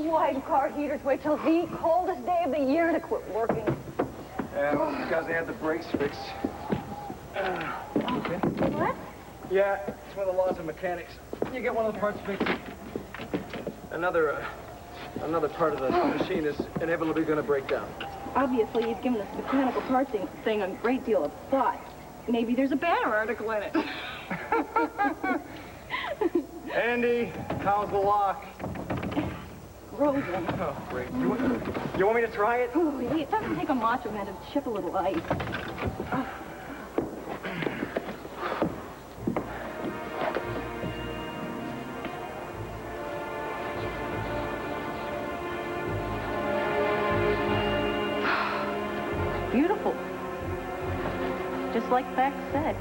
Why do car heaters wait till the coldest day of the year to quit working? Well, because they had the brakes fixed. Okay. What? Yeah, it's one of the laws of mechanics. You get one of the parts fixed. Another part of the machine is inevitably going to break down. Obviously, you've given this mechanical parts thing a great deal of thought. Maybe there's a banner article in it. Andy, how's the lock? Frozen. Oh, great. You want me to try it? Oh, it doesn't take a macho man to chip a little ice. Beautiful. Just like Beck said.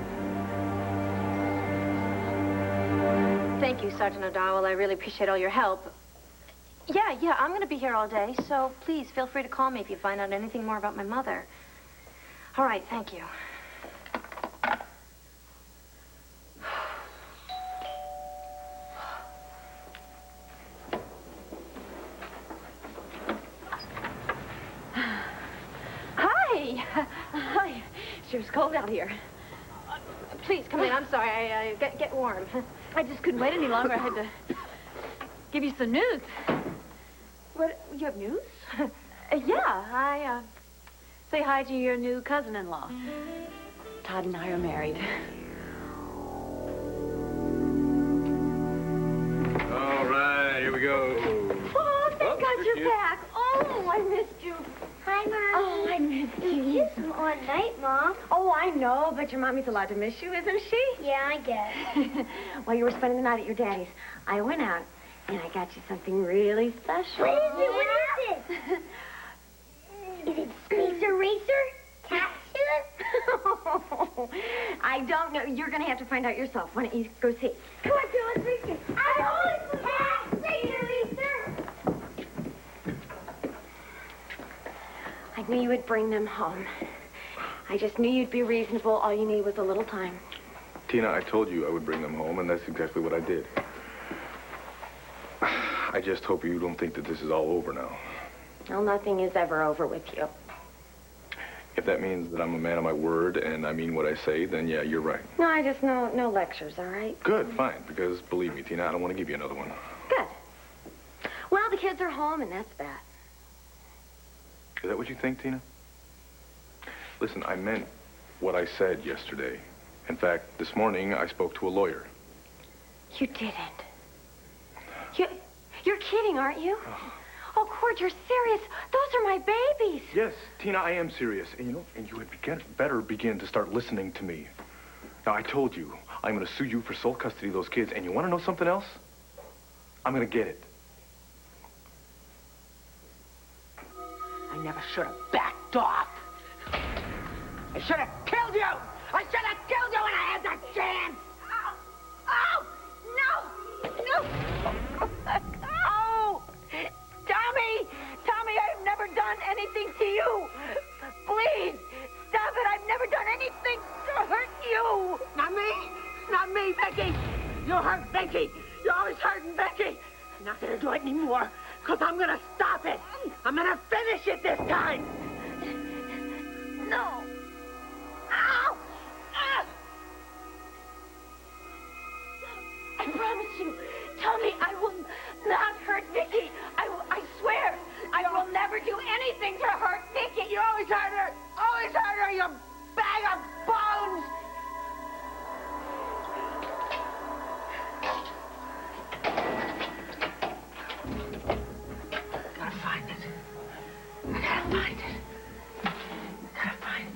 Thank you, Sergeant O'Dowell. I really appreciate all your help. Yeah, I'm going to be here all day, so please feel free to call me if you find out anything more about my mother. All right, thank you. Hi. Sure is cold out here. Please, come in. I'm sorry. Get warm. I just couldn't wait any longer. I had to give you some news. What? You have news? Yeah, I say hi to your new cousin-in-law. Todd and I are married. All right, here we go. Oh, thank God you're back. Oh, I missed you. Hi, Mom. Oh, I missed you. It's all night, Mom. Oh, I know, but your mommy's allowed to miss you, isn't she? Yeah, I guess. While you were spending the night at your daddy's, I went out and I got you something really special. What is it? What is it? Is it Spacer Racer? Cat shoes? I don't know. You're going to have to find out yourself. Why don't you go see? Come on, Phil, let's race it. I always Cat Spacer Racer. I knew you would bring them home. I just knew you'd be reasonable. All you need was a little time. Tina, I told you I would bring them home, and that's exactly what I did. I just hope you don't think that this is all over now. Well, nothing is ever over with you. If that means that I'm a man of my word and I mean what I say, then yeah, you're right. No, I just no lectures, all right? Good, fine, because believe me, Tina, I don't want to give you another one. Good. Well, the kids are home, and that's that. Is that what you think, Tina? Listen, I meant what I said yesterday. In fact, this morning I spoke to a lawyer. You didn't. You're kidding, aren't you? Oh, Cord, you're serious. Those are my babies. Yes, Tina, I am serious. And you had better begin to start listening to me. Now, I told you, I'm going to sue you for sole custody of those kids. And you want to know something else? I'm going to get it. I never should have backed off. I should have killed you. I should have killed you when I had the chance. Oh, no, no. Oh, Tommy, I've never done anything to you. Please, stop it. I've never done anything to hurt you. Not me, Becky. You hurt Becky. You're always hurting Becky. I'm not going to do it anymore, because I'm going to stop it. I'm going to finish it this time. No. Ow! Ah! I promise you, Tommy, I will not hurt Vicky. I swear, I will never do anything to hurt Vicky. You always hurt her, you bag of bones. Gotta find it. I gotta find it.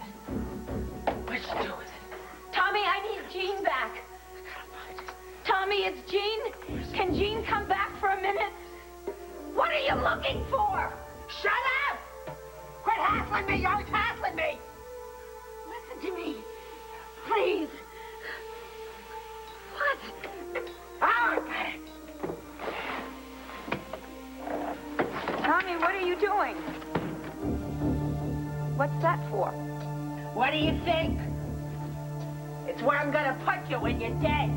What'd she do with it? Tommy, I need Jean back. Tommy, it's Jean. Can Jean come back for a minute? What are you looking for? Shut up! Quit hassling me! You're always hassling me! Listen to me. Please. What? Oh, I got it. Tommy, what are you doing? What's that for? What do you think? It's where I'm gonna put you when you're dead.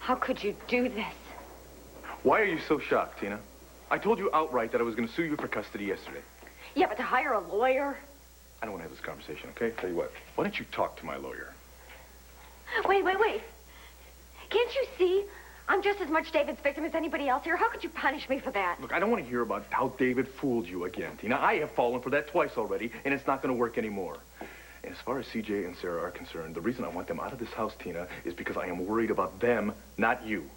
How could you do this? Why are you so shocked, Tina? I told you outright that I was going to sue you for custody yesterday. Yeah, but to hire a lawyer? I don't want to have this conversation, okay? Tell you what, why don't you talk to my lawyer? Wait. Can't you see? I'm just as much David's victim as anybody else here. How could you punish me for that? Look, I don't want to hear about how David fooled you again, Tina. I have fallen for that twice already, and it's not going to work anymore. And as far as CJ and Sarah are concerned, the reason I want them out of this house, Tina, is because I am worried about them, not you.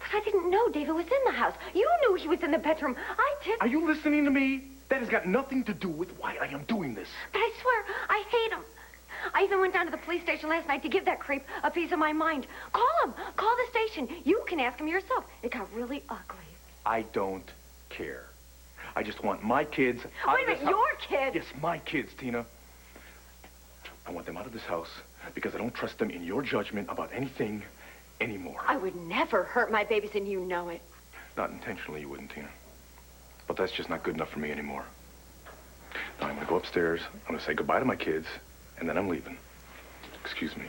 But I didn't know David was in the house. You knew he was in the bedroom. I did. Are you listening to me? That has got nothing to do with why I am doing this. But I swear, I hate him. I even went down to the police station last night to give that creep a piece of my mind. Call him. Call the station. You can ask him yourself. It got really ugly. I don't care. I just want my kids out Wait a of this minute, house. your kids? Yes, my kids, Tina. I want them out of this house because I don't trust them in your judgment about anything anymore. I would never hurt my babies, and you know it. Not intentionally, you wouldn't, Tina. But that's just not good enough for me anymore. Now I'm going to go upstairs, I'm going to say goodbye to my kids, and then I'm leaving. Excuse me.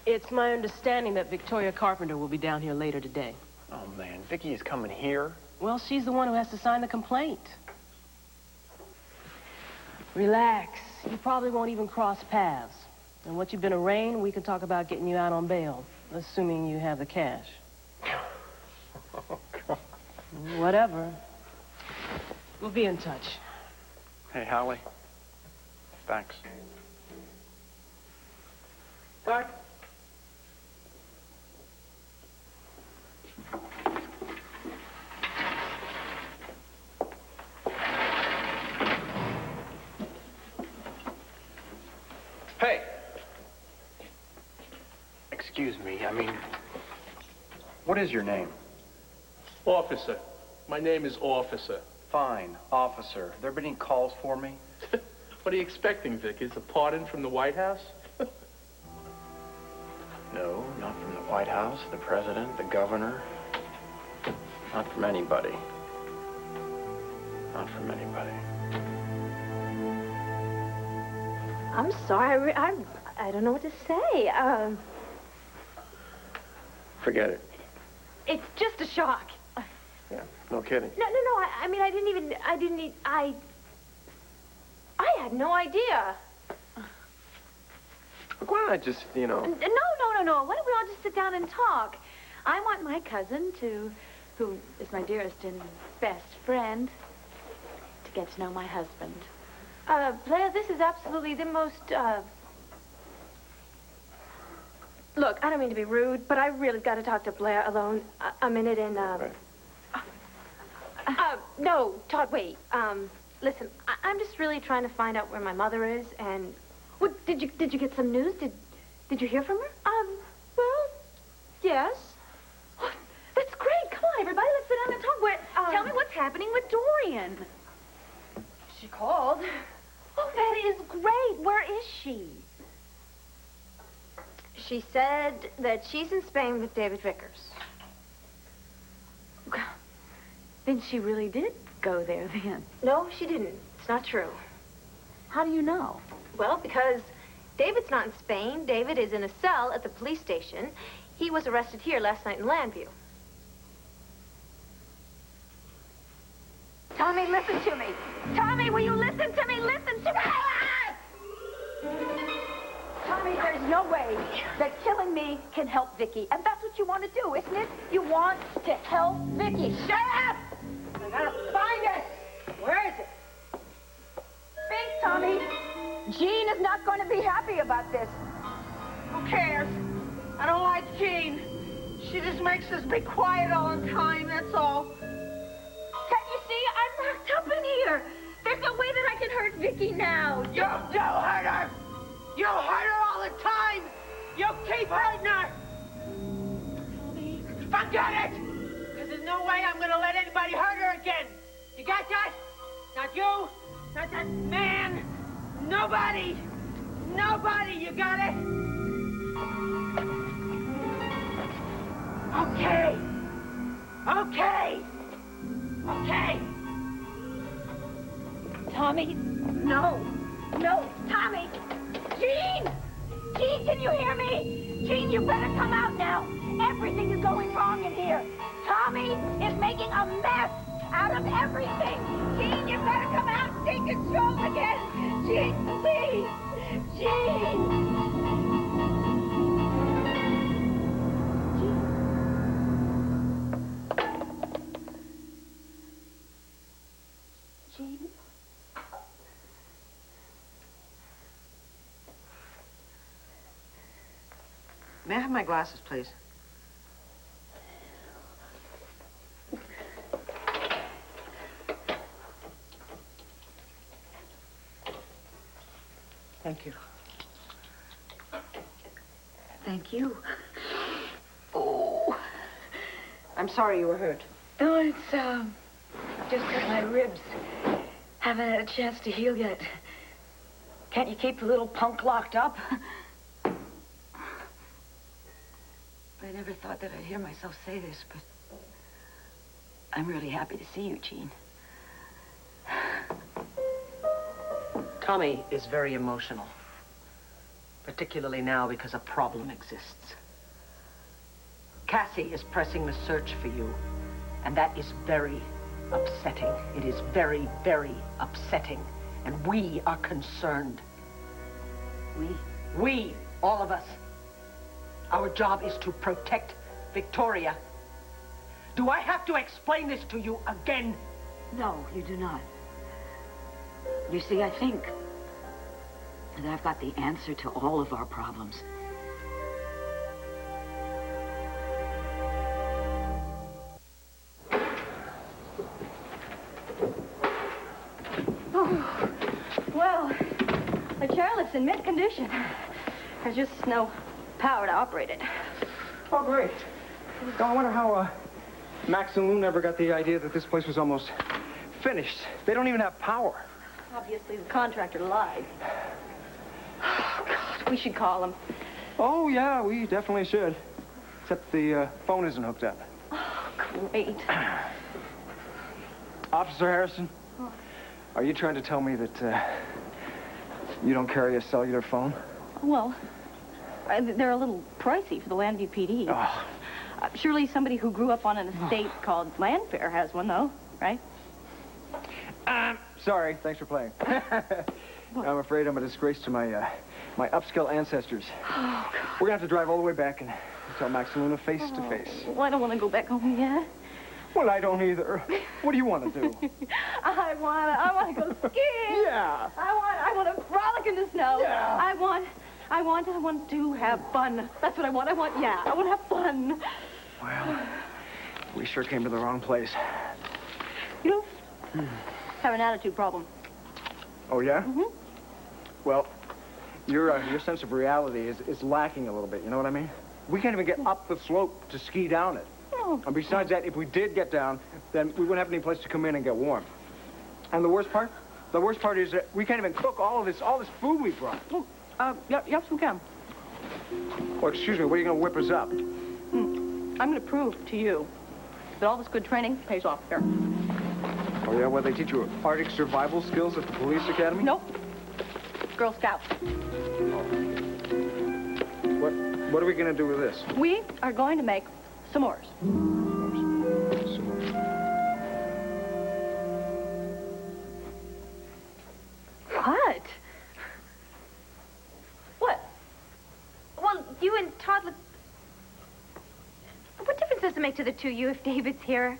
It's my understanding that Victoria Carpenter will be down here later today. Oh, man, Vicky is coming here. Well, she's the one who has to sign the complaint. Relax. You probably won't even cross paths. And once you've been arraigned, we can talk about getting you out on bail, assuming you have the cash. Oh, God. Whatever. We'll be in touch. Hey, Holly. Thanks. Bart? Hey! Excuse me, what is your name? Officer. My name is Officer. Fine, officer. There been any calls for me? What are you expecting, Vic? Is a pardon from the White House? No, not from the White House, the president, the governor. Not from anybody. Not from anybody. I'm sorry. I don't know what to say. Forget it. It's just a shock. Yeah, no kidding. No. I had no idea. Look, why don't I just, No. Why don't we all just sit down and talk? I want my cousin who is my dearest and best friend, to get to know my husband. Blair, this is absolutely the most, Look, I don't mean to be rude, but I really got to talk to Blair alone a minute and, Right. No, Todd, wait. Listen, I'm just really trying to find out where my mother is, and... What, did you get some news? Did you hear from her? Well, yes. Oh, that's great. Come on, everybody, let's sit down and talk. Tell me what's happening with Dorian. She called. Oh, that is great. Where is she? She said that she's in Spain with David Vickers. Then she really did go there then. No, she didn't. It's not true. How do you know? Well, because David's not in Spain. David is in a cell at the police station. He was arrested here last night in Landview. Tommy, listen to me. Tommy, will you listen to me? Listen to me. Tommy, there's no way that killing me can help Vicky. And that's what you want to do, isn't it? You want to help Vicky. Shut up! I gotta find it. Where is it? Speak, Tommy. Jean is not going to be happy about this. Who cares? I don't like Jean. She just makes us be quiet all the time, that's all. Can't you see? I'm locked up in here. There's no way that I can hurt Vicky now. You don't hurt her! You hurt her all the time! You keep hurting her! Forget it! Because there's no way I'm gonna let anybody hurt her again! You got that? Not you, not that man, nobody! Nobody, you got it? Okay! Okay! Okay! Tommy? No. No, Tommy! Gene! Gene, can you hear me? Gene, you better come out now. Everything is going wrong in here. Tommy is making a mess out of everything. Gene, you better come out and take control again. Gene, please. Gene. Gene. May I have my glasses, please? Thank you. Thank you. Oh. I'm sorry you were hurt. Oh, it's, just that my ribs haven't had a chance to heal yet. Can't you keep the little punk locked up? I never thought that I'd hear myself say this, but I'm really happy to see you, Gene. Tommy is very emotional, particularly now because a problem exists. Cassie is pressing the search for you, and that is very upsetting. It is very, very upsetting, and we are concerned. We, all of us. Our job is to protect Victoria. Do I have to explain this to you again? No, you do not. You see, I think that I've got the answer to all of our problems. Oh, well, the chairlift's in mint condition. There's just no power to operate it. Oh, great. I wonder how Max and Lou never got the idea that this place was almost finished. They don't even have power. Obviously, the contractor lied. Oh, God, we should call him. Oh, yeah, we definitely should. Except the phone isn't hooked up. Oh, great. Officer Harrison, are you trying to tell me that you don't carry a cellular phone? Well, they're a little pricey for the Landview PD. Oh. Surely somebody who grew up on an estate called Landfair has one, though, right? Sorry, thanks for playing. I'm afraid I'm a disgrace to my my upscale ancestors. Oh, God. We're gonna have to drive all the way back and tell Max and Luna face to face. Well, I don't want to go back home yet. Well, I don't either. What do you want to do? I want to go skiing. Yeah. I want to frolic in the snow. Yeah. I want to have fun. That's what I want. I want to have fun. Well, we sure came to the wrong place. You know, have an attitude problem. Oh, yeah? Mm-hmm. Well, your sense of reality is lacking a little bit, you know what I mean? We can't even get up the slope to ski down it. Oh. And besides that, if we did get down, then we wouldn't have any place to come in and get warm. And the worst part is that we can't even cook all this food we brought. Oh, yes, we can. Well, excuse me, what are you going to whip us up? I'm going to prove to you that all this good training pays off here. Oh, yeah? What, they teach you Arctic survival skills at the police academy? Nope. Girl Scouts. What are we going to do with this? We are going to make s'mores. What? What? Well, you and Todd look... What difference does it make to the two of you if David's here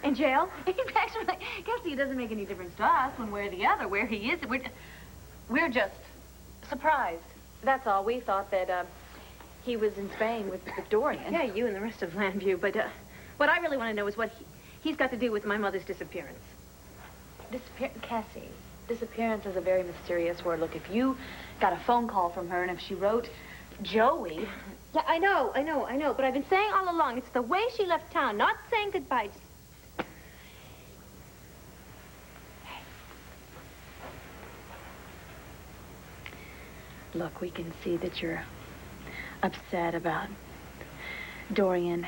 in jail? Actually, Cassie, it doesn't make any difference to us one way or the other where he is. We're just surprised. That's all. We thought that he was in Spain with Dorian. Yeah, you and the rest of Landview, but what I really want to know is what he's got to do with my mother's disappearance. Cassie, disappearance is a very mysterious word. Look, if you got a phone call from her and if she wrote Joey... Yeah, I know, but I've been saying all along, it's the way she left town, not saying goodbye. Just... Look, we can see that you're upset about Dorian.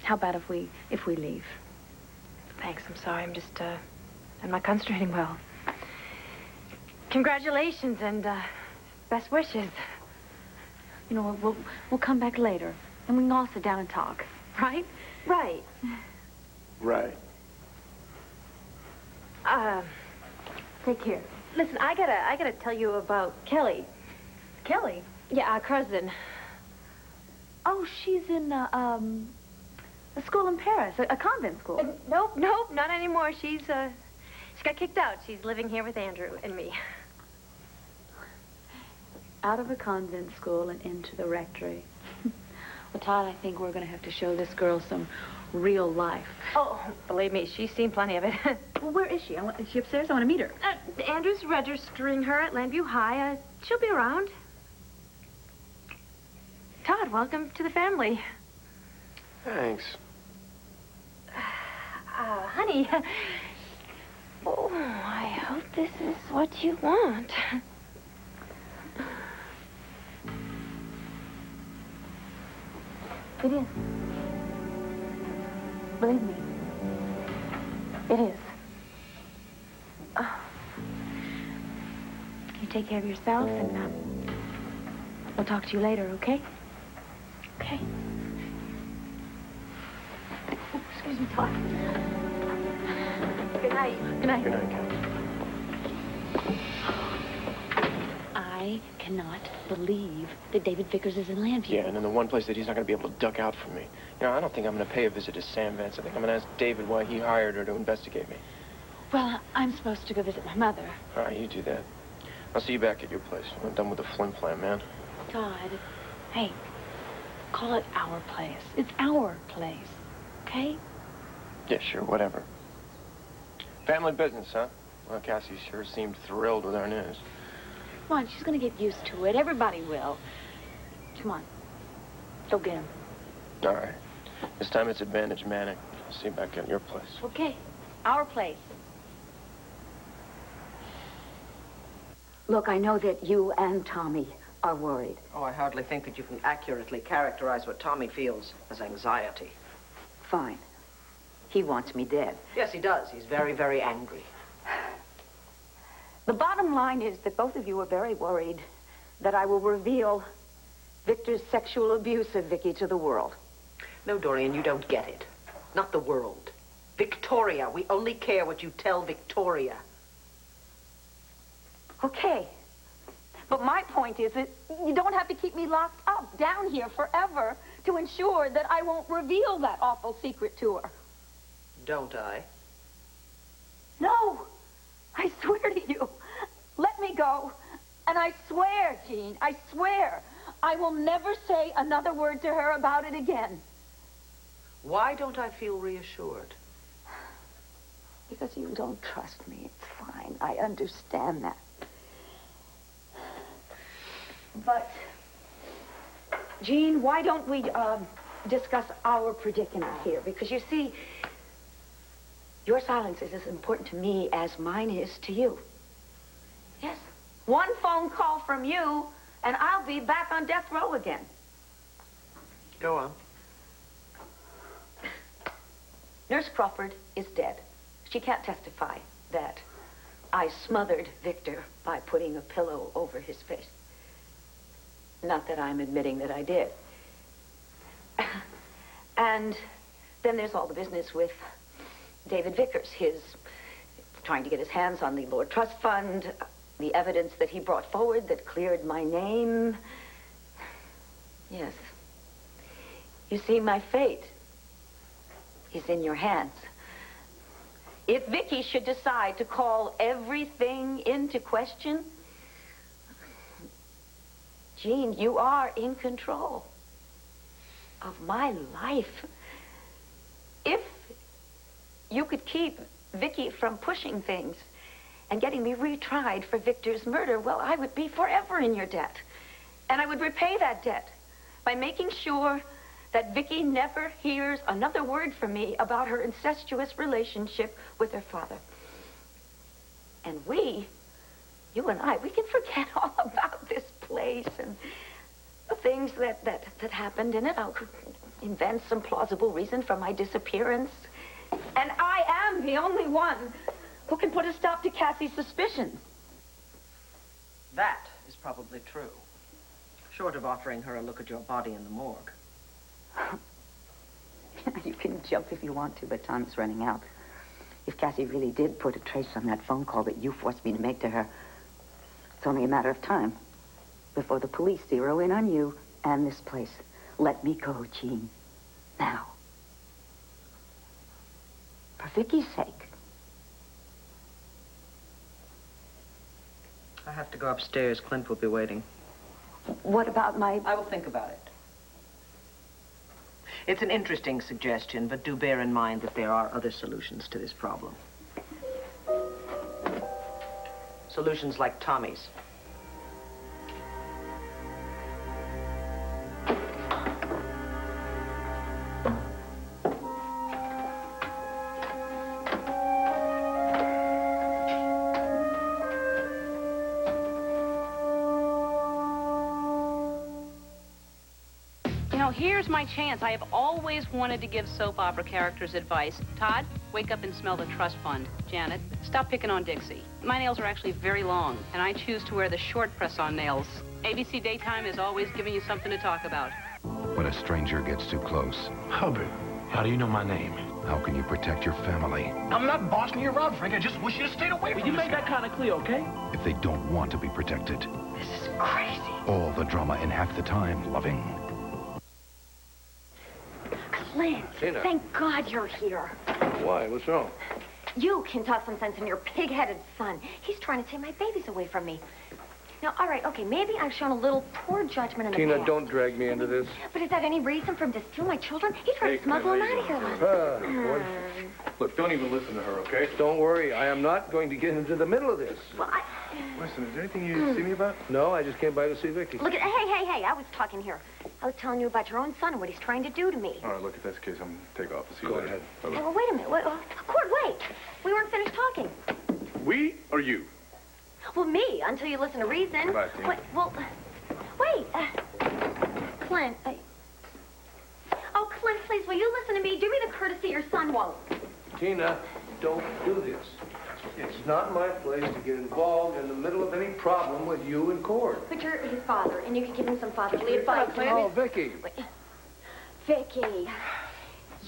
How about if we leave? Thanks, I'm sorry. I'm not concentrating well. Congratulations and best wishes. You know, we'll come back later, and we can all sit down and talk, right? Right. Right. Take care. Listen, I gotta tell you about Kelly. Kelly? Yeah, our cousin. Oh, she's in a school in Paris, a convent school. Nope, not anymore. She got kicked out. She's living here with Andrew and me. Out of a convent school and into the rectory. Well, Todd, I think we're going to have to show this girl some real life. Oh, believe me, she's seen plenty of it. Well, where is she? Is she upstairs? I want to meet her. Andrew's registering her at Landview High. She'll be around. Todd, welcome to the family. Thanks. Honey. Oh, I hope this is what you want. It is. Believe me. It is. You take care of yourself, and we'll talk to you later, okay? Okay. Oh, excuse me, Todd. Good night. Good night. Good night, Ken. I cannot believe that David Vickers is in Landview. Yeah, and in the one place that he's not going to be able to duck out from me. You know, I don't think I'm going to pay a visit to Sam Vance. I think I'm going to ask David why he hired her to investigate me. Well, I'm supposed to go visit my mother. All right, you do that. I'll see you back at your place. I'm done with the flim flam, man. Todd, hey, call it our place. It's our place, okay? Yeah, sure, whatever. Family business, huh? Well, Cassie sure seemed thrilled with our news. Come on, she's gonna get used to it. Everybody will. Come on. Go get him. All right. This time it's advantage Manning. I'll see you back at your place. Okay. Our place. Look, I know that you and Tommy are worried. Oh, I hardly think that you can accurately characterize what Tommy feels as anxiety. Fine. He wants me dead. Yes, he does. He's very, very angry. The bottom line is that both of you are very worried that I will reveal Victor's sexual abuse of Vicky to the world. No, Dorian, you don't get it. Not the world. Victoria. We only care what you tell Victoria. Okay. But my point is that you don't have to keep me locked up down here forever to ensure that I won't reveal that awful secret to her. Don't I? No. I swear to you. Let me go. And I swear, Jean, I swear, I will never say another word to her about it again. Why don't I feel reassured? Because you don't trust me. It's fine. I understand that. But, Jean, why don't we discuss our predicament here? Because you see, your silence is as important to me as mine is to you. Yes. One phone call from you, and I'll be back on death row again. Go on. Nurse Crawford is dead. She can't testify that I smothered Victor by putting a pillow over his face. Not that I'm admitting that I did. And then there's all the business with David Vickers, his trying to get his hands on the Lord Trust Fund, the evidence that he brought forward that cleared my name. Yes. You see, my fate is in your hands. If Vicky should decide to call everything into question, Jean, you are in control of my life. If you could keep Vicky from pushing things and getting me retried for Victor's murder, well, I would be forever in your debt. And I would repay that debt by making sure that Vicky never hears another word from me about her incestuous relationship with her father. And we, you and I, we can forget all about this place and the things that happened in it. I'll invent some plausible reason for my disappearance. And I am the only one who can put a stop to Cassie's suspicions. That is probably true. Short of offering her a look at your body in the morgue. You can jump if you want to, but time is running out. If Cassie really did put a trace on that phone call that you forced me to make to her, it's only a matter of time before the police zero in on you and this place. Let me go, Jean. Now. For Vicky's sake. I have to go upstairs. Clint will be waiting. What about my... I will think about it. It's an interesting suggestion, but do bear in mind that there are other solutions to this problem. Solutions like Tommy's. Here's my chance. I have always wanted to give soap opera characters advice. Todd, wake up and smell the trust fund. Janet, stop picking on Dixie. My nails are actually very long, and I choose to wear the short press-on nails. ABC Daytime is always giving you something to talk about. When a stranger gets too close. Hubbard, how do you know my name? How can you protect your family? I'm not bossing you around, Frank. I just wish you to stay away from You made that kind of clear, okay? If they don't want to be protected. This is crazy. All the drama in half the time, loving. Clint, Tina. thank God you're here. Why? What's wrong? You can talk some sense into your pig-headed son. He's trying to take my babies away from me. Now, all right, okay, maybe I've shown a little poor judgment in the Tina, past. don't drag me into this. But is that any reason for him to steal my children? He tried to smuggle them out of here last What? Look, don't even listen to her, okay? Don't worry, I am not going to get into the middle of this. Well, Listen, is there anything you see me about? No, I just came by to see Vicky. Look at, hey, I was talking here. I was telling you about your own son and what he's trying to do to me. All right, look, if that's the case, I'm going to take off. See you Go later. ahead. Hey, well, wait a minute. Court, wait. We weren't finished talking. We or you? Well, me, until you listen to reason. Goodbye, Tina. Wait. Clint, Oh, Clint, please, will you listen to me? Do me the courtesy your son won't. Tina, don't do this. It's not my place to get involved in the middle of any problem with you and Cord. But you're his father, and you can give him some fatherly advice. Oh, Vicky. Vicky,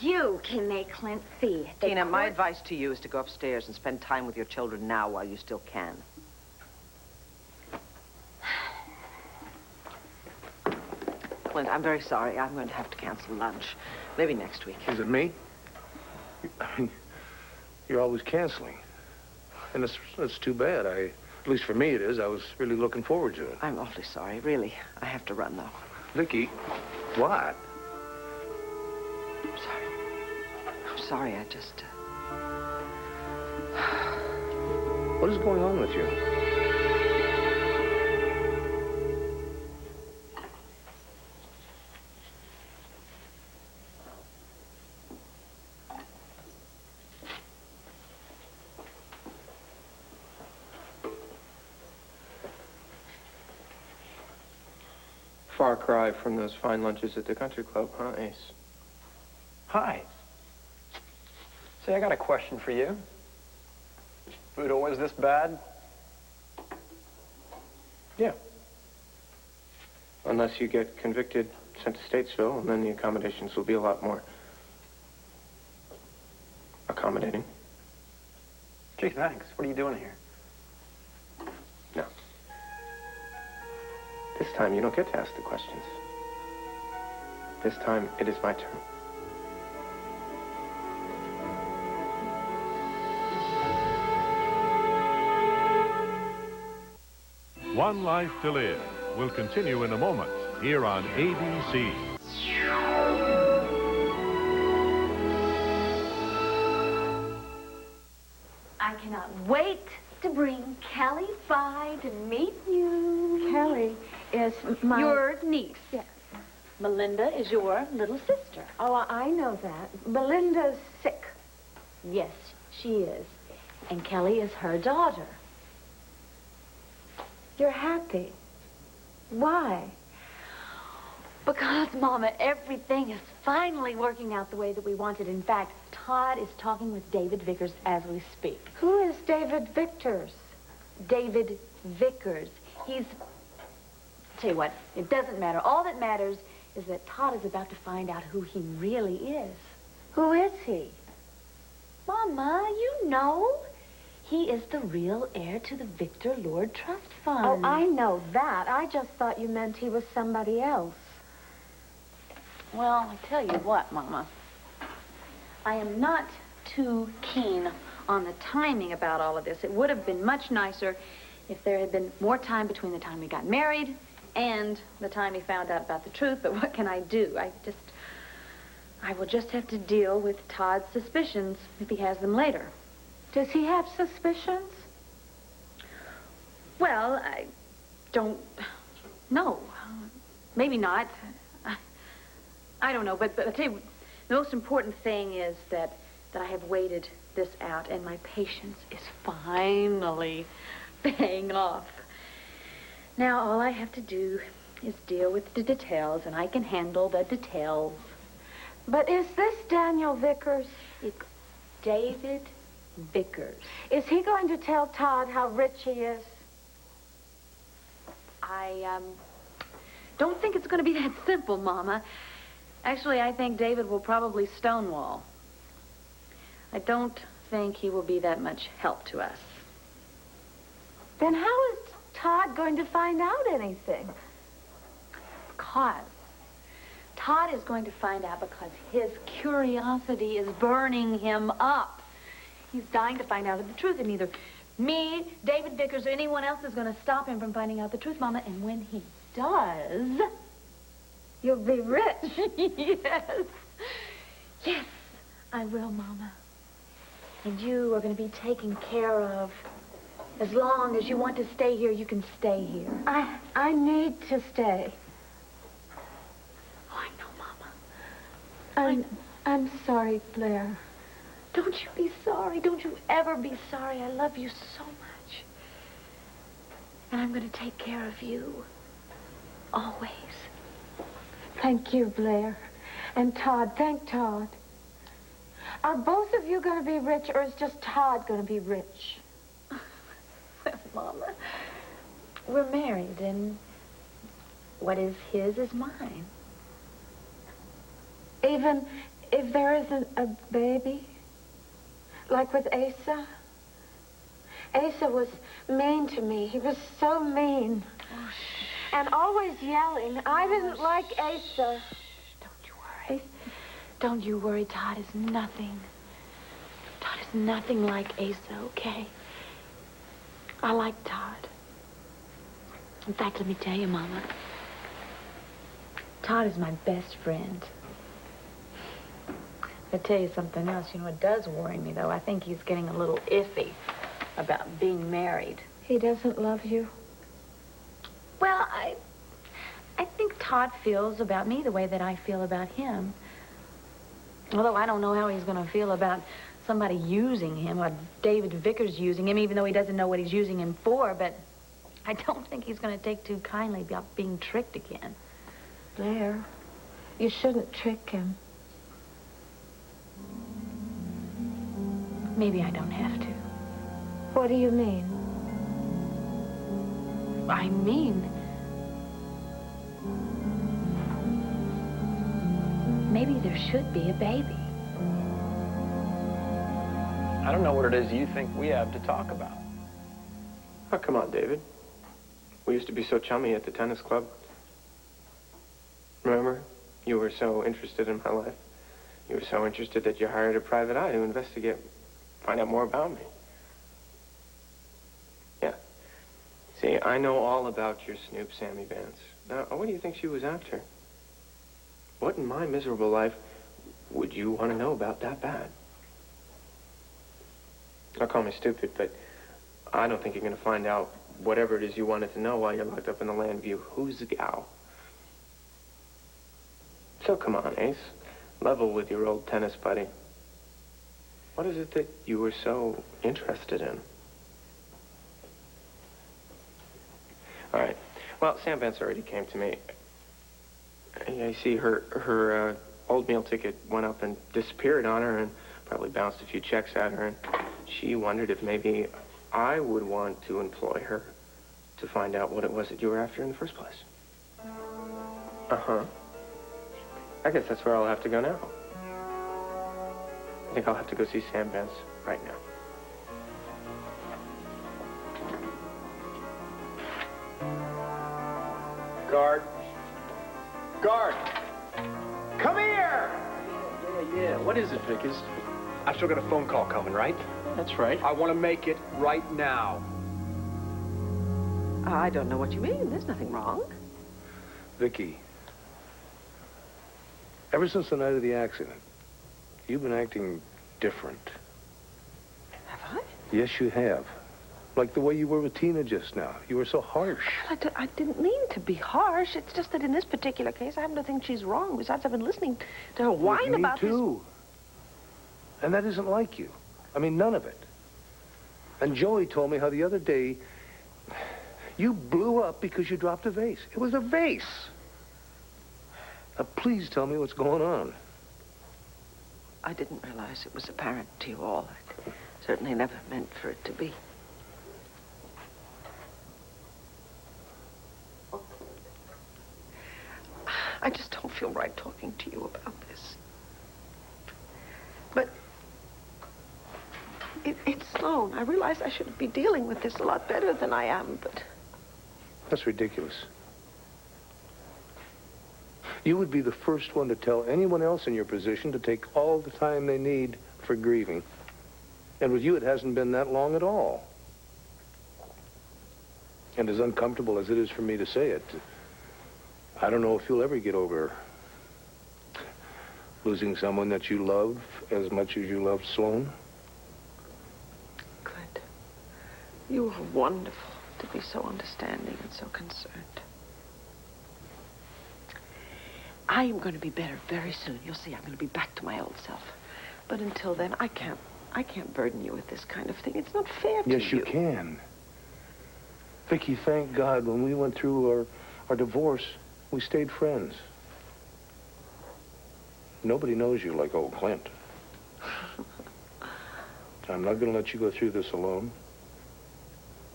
you can make Clint see. that Tina, my Cord- advice to you is to go upstairs and spend time with your children now while you still can. Clint, I'm very sorry. I'm going to have to cancel lunch. Maybe next week. Is it me? I mean, you're always canceling. And it's too bad. At least for me it is. I was really looking forward to it. I'm awfully sorry. Really. I have to run, though. Vicky, what? I'm sorry. I just... What is going on with you? Far cry from those fine lunches at the country club, huh, Ace? Hi. Say, I got a question for you. Food always this bad? Yeah. Unless you get convicted, sent to Statesville, and then the accommodations will be a lot more accommodating. Gee, thanks. What are you doing here? No. This time, you don't get to ask the questions. This time, it is my turn. One Life to Live will continue in a moment here on ABC. I cannot wait to bring Kelly by to meet you. Kelly is my... Your niece. Yes. Melinda is your little sister. Oh, I know that. Belinda's sick. Yes, she is. And Kelly is her daughter. You're happy. Why? Because, Mama, everything is finally working out the way that we wanted. In fact, Todd is talking with David Vickers as we speak. Who is David Vickers? David Vickers. He's... Tell you what, it doesn't matter. All that matters is that Todd is about to find out who he really is. Who is he? Mama, you know. He is the real heir to the Victor Lord Trust Fund. Oh, I know that. I just thought you meant he was somebody else. Well, I tell you what, Mama. I am not too keen on the timing about all of this. It would have been much nicer if there had been more time between the time we got married and the time he found out about the truth. But what can I do? I will just have to deal with Todd's suspicions if he has them later. Does he have suspicions? Well, I don't know. Maybe not. I don't know, but I tell you, the most important thing is that I have waited this out, and my patience is finally paying off. Now, all I have to do is deal with the details, and I can handle the details. But is this Daniel Vickers? It's David Vickers. Is he going to tell Todd how rich he is? I don't think it's going to be that simple, Mama. Actually, I think David will probably stonewall. I don't think he will be that much help to us. Then how is Todd going to find out anything? Because Todd is going to find out because his curiosity is burning him up. He's dying to find out the truth, and neither me, David Vickers, or anyone else is going to stop him from finding out the truth, Mama. And when he does, you'll be rich. Yes. Yes, I will, Mama. And you are going to be taken care of. As long as you want to stay here, you can stay here. I need to stay. Oh, I know, Mama. I'm sorry, Blair. Don't you be sorry. Don't you ever be sorry. I love you so much. And I'm going to take care of you. Always. Thank you, Blair. And Todd, thank Todd. Are both of you going to be rich, or is just Todd going to be rich? Mama, we're married, and what is his is mine. Even if there isn't a baby? Like with Asa? Asa was mean to me. He was so mean. Oh, and always yelling. I didn't like Asa. Don't you worry. Don't you worry. Todd is nothing. Todd is nothing like Asa, okay? I like Todd. In fact, let me tell you, Mama. Todd is my best friend. I'll tell you something else. You know, it does worry me, though. I think he's getting a little iffy about being married. He doesn't love you? Well, I think Todd feels about me the way that I feel about him. Although I don't know how he's going to feel about somebody using him, or David Vickers using him, even though he doesn't know what he's using him for. But I don't think he's going to take too kindly about being tricked again. Blair, you shouldn't trick him. Maybe I don't have to. What do you mean? I mean, maybe there should be a baby. I don't know what it is you think we have to talk about. Oh, come on, David. We used to be so chummy at the tennis club. Remember? You were so interested in my life. You were so interested that you hired a private eye to investigate, find out more about me. Yeah. See, I know all about your snoop, Sammy Vance. Now, what do you think she was after? What in my miserable life would you want to know about that bad? Now, call me stupid, but I don't think you're going to find out whatever it is you wanted to know while you're locked up in the Landview Who's Gal. So come on, Ace. Level with your old tennis buddy. What is it that you were so interested in? All right. Well, Sam Vance already came to me. I see her old meal ticket went up and disappeared on her, and probably bounced a few checks at her, and she wondered if maybe I would want to employ her to find out what it was that you were after in the first place. Uh-huh. I guess that's where I'll have to go now. I think I'll have to go see Sam Vance right now. Guard. Guard! Come here! Yeah. What is it, Vickers? I've still got a phone call coming, right? That's right. I want to make it right now. I don't know what you mean. There's nothing wrong. Vicky, ever since the night of the accident, you've been acting different. Have I? Yes, you have. Like the way you were with Tina just now. You were so harsh. I didn't mean to be harsh. It's just that in this particular case, I happen to think she's wrong. Besides, I've been listening to her whine about this. Me too. And that isn't like you. I mean, none of it. And Joey told me how the other day you blew up because you dropped a vase. It was a vase. Now, please tell me what's going on. I didn't realize it was apparent to you all. I certainly never meant for it to be. I just don't feel right talking to you about this. But it's Sloan. I realize I should be dealing with this a lot better than I am, but... That's ridiculous. You would be the first one to tell anyone else in your position to take all the time they need for grieving. And with you, it hasn't been that long at all. And as uncomfortable as it is for me to say it, I don't know if you'll ever get over losing someone that you love as much as you love Sloan. Clint, you are wonderful to be so understanding and so concerned. I am going to be better very soon. You'll see, I'm going to be back to my old self. But until then, I can't burden you with this kind of thing. It's not fair to you. Yes, you can. Vicky, thank God, when we went through our divorce, we stayed friends. Nobody knows you like old Clint. I'm not going to let you go through this alone.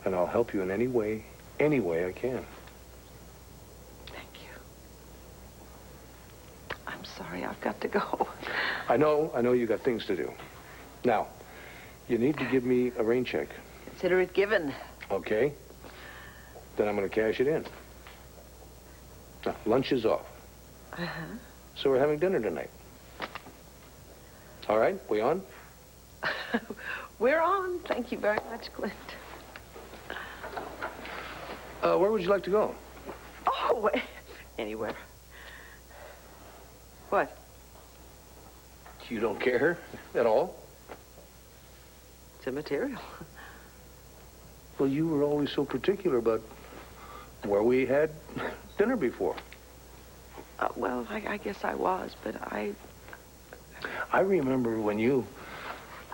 And I'll help you in any way I can. Thank you. I'm sorry, I've got to go. I know you got things to do. Now, you need to give me a rain check. Consider it given. Okay. Then I'm going to cash it in. Now, lunch is off. Uh-huh. So we're having dinner tonight. All right, we on? We're on. Thank you very much, Clint. Where would you like to go? Oh, anywhere. What? You don't care at all? It's immaterial. Well, you were always so particular about where we had dinner before. Well, I guess I was, but I remember when you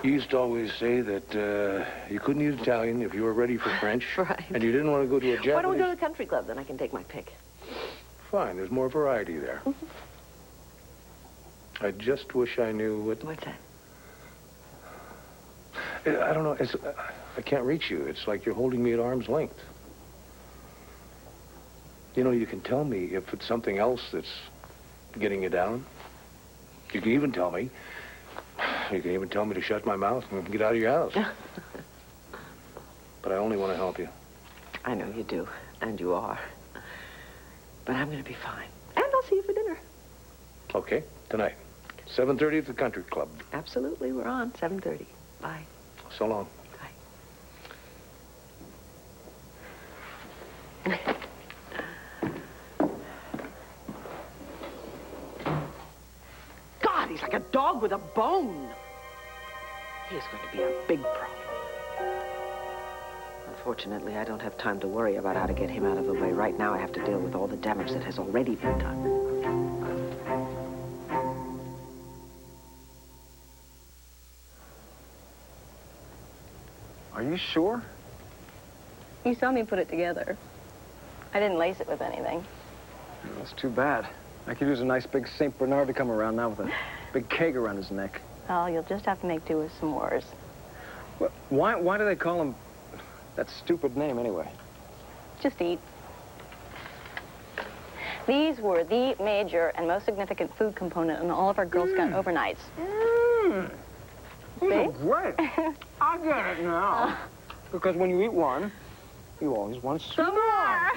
used to always say that you couldn't eat Italian if you were ready for French. Right. And you didn't want to go to a Japanese... Why don't we go to the country club, then I can take my pick. Fine, there's more variety there. Mm-hmm. I just wish I knew what... What's that? I don't know. I can't reach you. It's like you're holding me at arm's length. You know, you can tell me if it's something else that's getting you down. You can even tell me. You can even tell me to shut my mouth and get out of your house. But I only want to help you. I know you do, and you are. But I'm going to be fine. And I'll see you for dinner. Okay, tonight. 7:30 at the country club. Absolutely, we're on. 7:30. Bye. So long. Bye. God, he's like a dog with a bone. He is going to be a big problem. Unfortunately, I don't have time to worry about how to get him out of the way. Right now, I have to deal with all the damage that has already been done. Are you sure? You saw me put it together. I didn't lace it with anything. Well, that's too bad. I could use a nice big St. Bernard to come around now with a big keg around his neck. Oh, you'll just have to make do with s'mores. Well, why do they call him that stupid name anyway? Just eat. These were the major and most significant food component in all of our Girl Scout overnights. These are great. I get it now. Because when you eat one, you always want some more.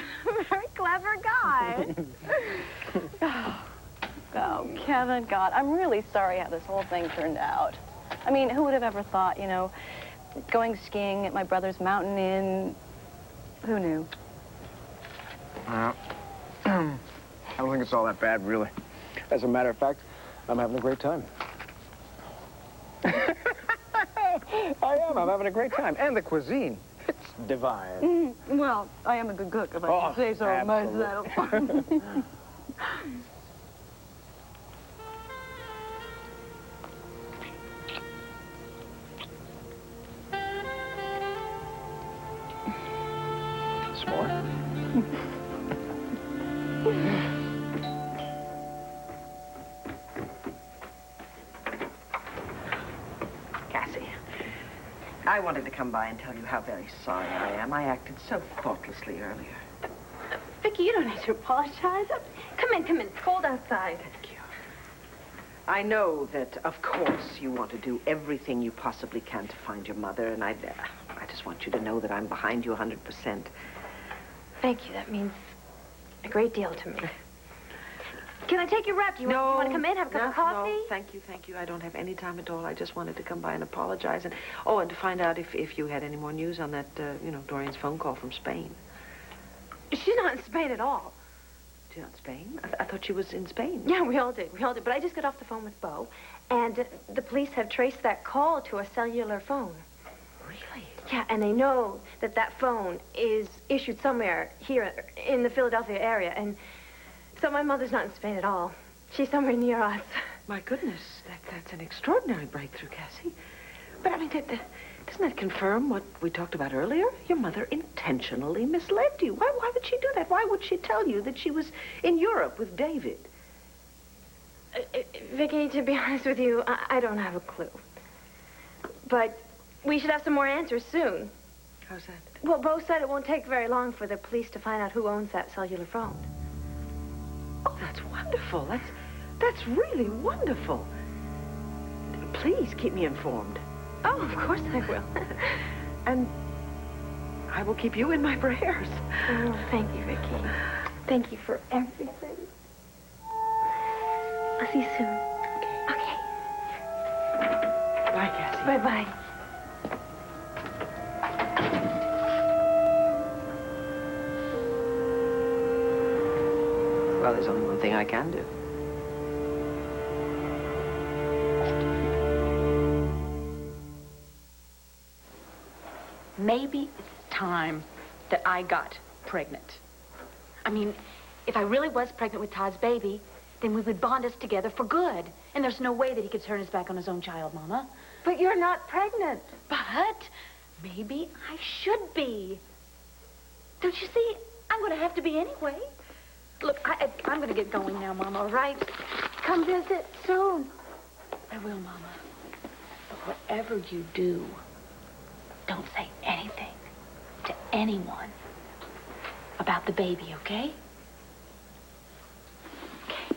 Very clever guy. Oh, Kevin, God, I'm really sorry how this whole thing turned out. I mean, who would have ever thought, you know, going skiing at my brother's mountain inn? Who knew? I don't think it's all that bad, really. As a matter of fact, I'm having a great time. I am. I'm having a great time. And the cuisine, it's divine. Well, I am a good cook, if I can say so myself. S'more? Cassie, I wanted to come by and tell you how very sorry I am. I acted so thoughtlessly earlier. Vicky, you don't need to apologize. Come in. It's cold outside. Thank you. I know that, of course, you want to do everything you possibly can to find your mother, and I just want you to know that I'm behind you 100%. Thank you. That means a great deal to me. Can I take your wrap? Do you want to come in, have a cup of coffee? No, thank you. I don't have any time at all. I just wanted to come by and apologize. And to find out if you had any more news on that, Dorian's phone call from Spain. She's not in Spain at all. She's not in Spain? I thought she was in Spain. Yeah, we all did. But I just got off the phone with Bo, and the police have traced that call to a cellular phone. Really? Yeah, and they know that phone is issued somewhere here in the Philadelphia area, and so my mother's not in Spain at all. She's somewhere near us. My goodness, that's an extraordinary breakthrough, Cassie. But, I mean, doesn't that confirm what we talked about earlier? Your mother intentionally misled you. Why would she do that? Why would she tell you that she was in Europe with David? Vicky, to be honest with you, I don't have a clue. But we should have some more answers soon. How's that? Well, Bo said it won't take very long for the police to find out who owns that cellular phone. Oh, that's wonderful. That's really wonderful. Please keep me informed. Oh, of course I will. And I will keep you in my prayers. Oh, thank you, Vicky. Thank you for everything. I'll see you soon. Okay. Bye, Cassie. Bye-bye. Well, there's only one thing I can do. Maybe it's time that I got pregnant. I mean, if I really was pregnant with Todd's baby, then we would bond us together for good. And there's no way that he could turn his back on his own child, Mama. But you're not pregnant. But maybe I should be. Don't you see? I'm going to have to be anyway. Look, I'm going to get going now, Mama, all right? Come visit soon. I will, Mama. But whatever you do, don't say anything to anyone about the baby, okay? Okay.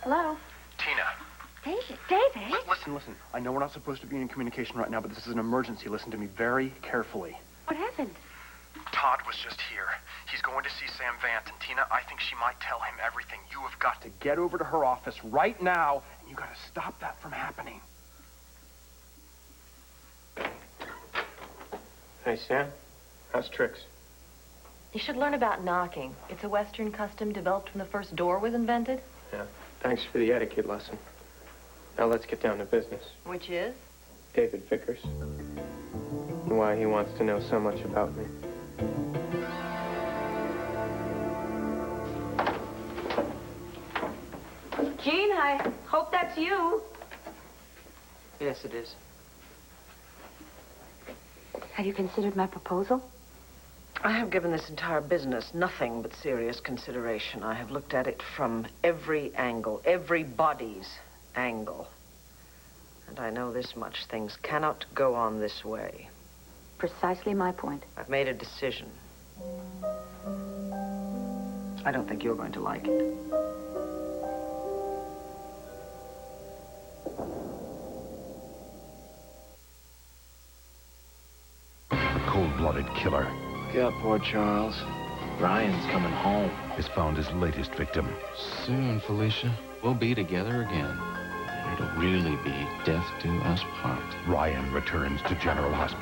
Hello? Tina. David. Listen. I know we're not supposed to be in communication right now, but this is an emergency. Listen to me very carefully. What happened? Todd was just here. He's going to see Sam Vance, and Tina, I think she might tell him everything. You have got to get over to her office right now, and you got to stop that from happening. Hey, Sam. How's Trix? You should learn about knocking. It's a Western custom developed when the first door was invented. Yeah. Thanks for the etiquette lesson. Now let's get down to business. Which is? David Vickers. And why he wants to know so much about me. Jean, I hope that's you. Yes, it is. Have you considered my proposal? I have given this entire business nothing but serious consideration. I have looked at it from every angle, everybody's angle. And I know this much. Things cannot go on this way. Precisely my point. I've made a decision. I don't think you're going to like it. A cold-blooded killer Yeah, poor Charles. Ryan's coming home. has found his latest victim. Soon, Felicia, we'll be together again. And it'll really be death do us part. Ryan returns to General Hospital.